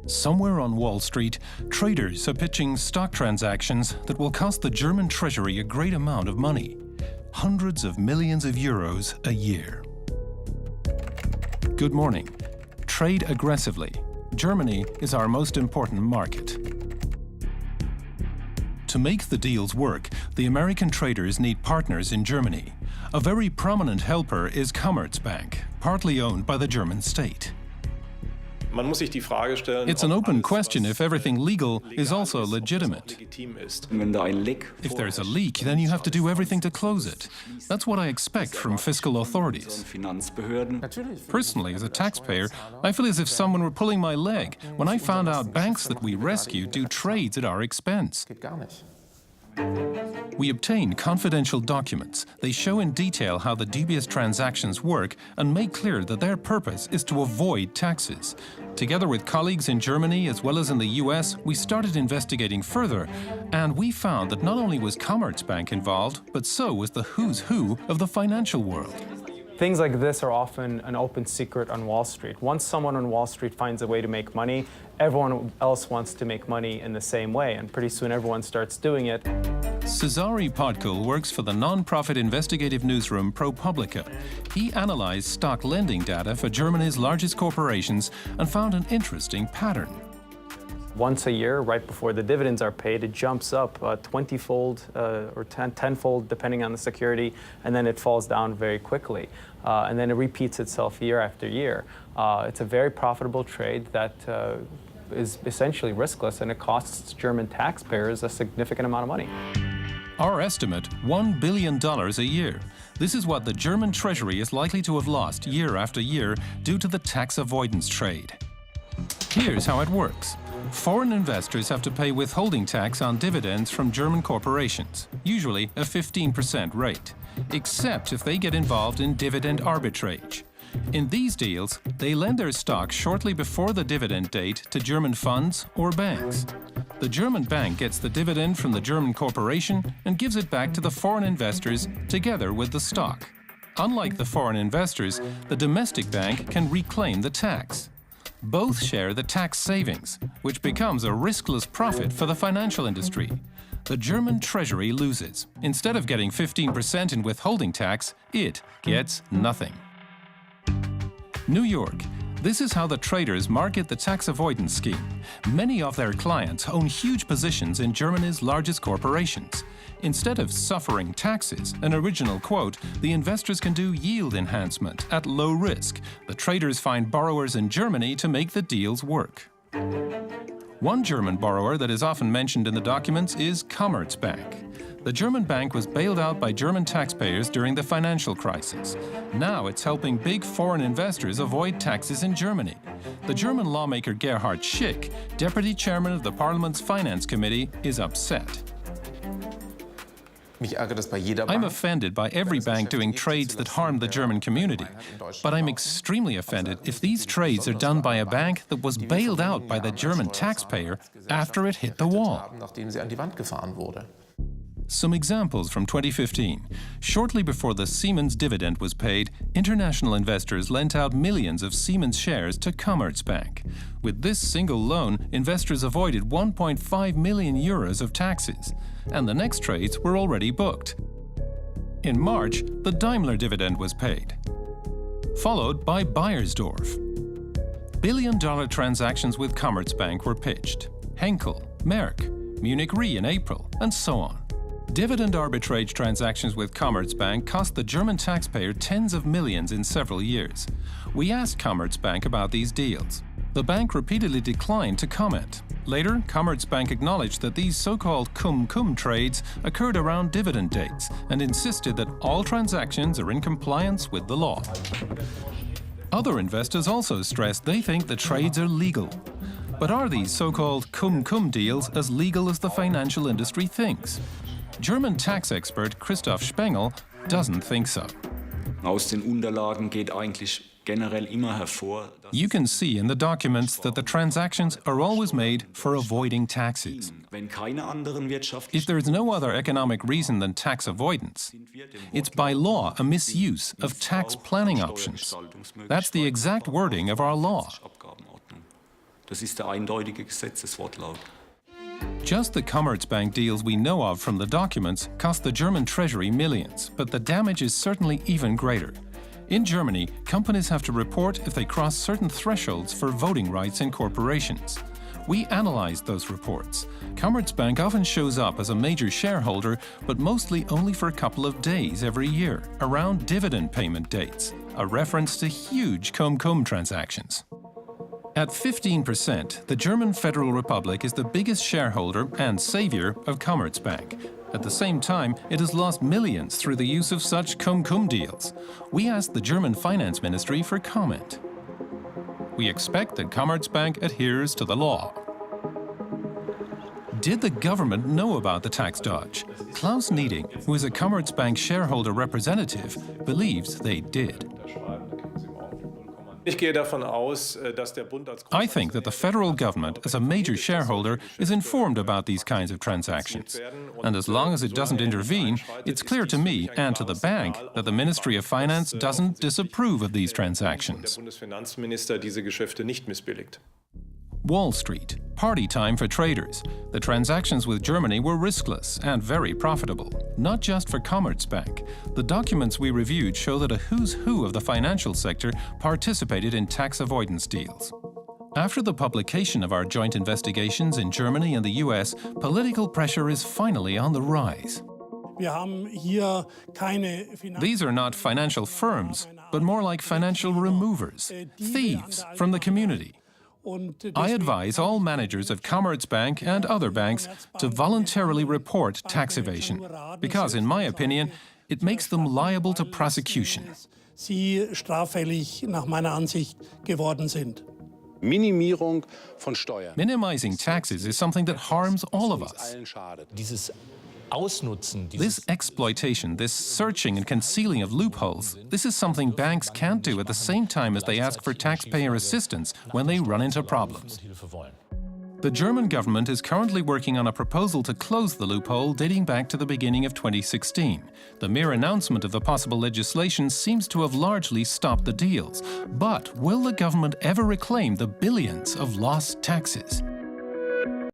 Somewhere on Wall Street, traders are pitching stock transactions that will cost the German treasury a great amount of money, hundreds of millions of euros a year. Good morning. Trade aggressively. Germany is our most important market. To make the deals work, the American traders need partners in Germany. A very prominent helper is Commerzbank, partly owned by the German state. It's an open question if everything legal is also legitimate. If there's a leak, then you have to do everything to close it. That's what I expect from fiscal authorities. Personally, as a taxpayer, I feel as if someone were pulling my leg when I found out banks that we rescue do trades at our expense. We obtain confidential documents. They show in detail how the dubious transactions work and make clear that their purpose is to avoid taxes. Together with colleagues in Germany as well as in the US, we started investigating further, and we found that not only was Commerzbank involved, but so was the who's who of the financial world. Things like this are often an open secret on Wall Street. Once someone on Wall Street finds a way to make money, everyone else wants to make money in the same way, and pretty soon everyone starts doing it. Cezary Podkul works for the non-profit investigative newsroom ProPublica. He analyzed stock lending data for Germany's largest corporations and found an interesting pattern. Once a year, right before the dividends are paid, it jumps up 20-fold or 10-fold, depending on the security, and then it falls down very quickly. And then it repeats itself year after year. It's a very profitable trade that is essentially riskless, and it costs German taxpayers a significant amount of money. Our estimate, $1 billion a year. This is what the German treasury is likely to have lost year after year due to the tax avoidance trade. Here's how it works. Foreign investors have to pay withholding tax on dividends from German corporations, usually a 15% rate, except if they get involved in dividend arbitrage. In these deals, they lend their stock shortly before the dividend date to German funds or banks. The German bank gets the dividend from the German corporation and gives it back to the foreign investors together with the stock. Unlike the foreign investors, the domestic bank can reclaim the tax. Both share the tax savings, which becomes a riskless profit for the financial industry. The German treasury loses. Instead of getting 15% in withholding tax, it gets nothing. New York. This is how the traders market the tax avoidance scheme. Many of their clients own huge positions in Germany's largest corporations. Instead of suffering taxes, an original quote, the investors can do yield enhancement at low risk. The traders find borrowers in Germany to make the deals work. One German borrower that is often mentioned in the documents is Commerzbank. The German bank was bailed out by German taxpayers during the financial crisis. Now it's helping big foreign investors avoid taxes in Germany. The German lawmaker Gerhard Schick, deputy chairman of the Parliament's Finance Committee, is upset. I'm offended by every bank doing trades that harm the German community. But I'm extremely offended if these trades are done by a bank that was bailed out by the German taxpayer after it hit the wall. Some examples from 2015. Shortly before the Siemens dividend was paid, international investors lent out millions of Siemens shares to Commerzbank. With this single loan, investors avoided 1.5 million euros of taxes, and the next trades were already booked. In March, the Daimler dividend was paid, followed by Bayersdorf. Billion-dollar transactions with Commerzbank were pitched. Henkel, Merck, Munich Re in April, and so on. Dividend arbitrage transactions with Commerzbank cost the German taxpayer tens of millions in several years. We asked Commerzbank about these deals. The bank repeatedly declined to comment. Later, Commerzbank acknowledged that these so-called cum-cum trades occurred around dividend dates and insisted that all transactions are in compliance with the law. Other investors also stressed they think the trades are legal. But are these so-called cum-cum deals as legal as the financial industry thinks? German tax expert Christoph Spengel doesn't think so. You can see in the documents that the transactions are always made for avoiding taxes. If there is no other economic reason than tax avoidance, it's by law a misuse of tax planning options. That's the exact wording of our law. Das ist der eindeutige Gesetzeswortlaut. Just the Commerzbank deals we know of from the documents cost the German treasury millions, but the damage is certainly even greater. In Germany, companies have to report if they cross certain thresholds for voting rights in corporations. We analyzed those reports. Commerzbank often shows up as a major shareholder, but mostly only for a couple of days every year, around dividend payment dates, a reference to huge cum-cum transactions. At 15%, the German Federal Republic is the biggest shareholder and savior of Commerzbank. At the same time, it has lost millions through the use of such cum-cum deals. We asked the German Finance Ministry for comment. We expect that Commerzbank adheres to the law. Did the government know about the tax dodge? Klaus Nieding, who is a Commerzbank shareholder representative, believes they did. I think that the federal government, as a major shareholder, is informed about these kinds of transactions. And as long as it doesn't intervene, it's clear to me and to the bank that the Ministry of Finance doesn't disapprove of these transactions. Wall Street, party time for traders. The transactions with Germany were riskless and very profitable, not just for Commerzbank. The documents we reviewed show that a who's who of the financial sector participated in tax avoidance deals. After the publication of our joint investigations in Germany and the US, political pressure is finally on the rise. These are not financial firms, but more like financial removers, thieves from the community. I advise all managers of Commerzbank and other banks to voluntarily report tax evasion, because, in my opinion, it makes them liable to prosecution. Minimizing taxes is something that harms all of us. This exploitation, this searching and concealing of loopholes, this is something banks can't do at the same time as they ask for taxpayer assistance when they run into problems. The German government is currently working on a proposal to close the loophole dating back to the beginning of 2016. The mere announcement of the possible legislation seems to have largely stopped the deals. But will the government ever reclaim the billions of lost taxes?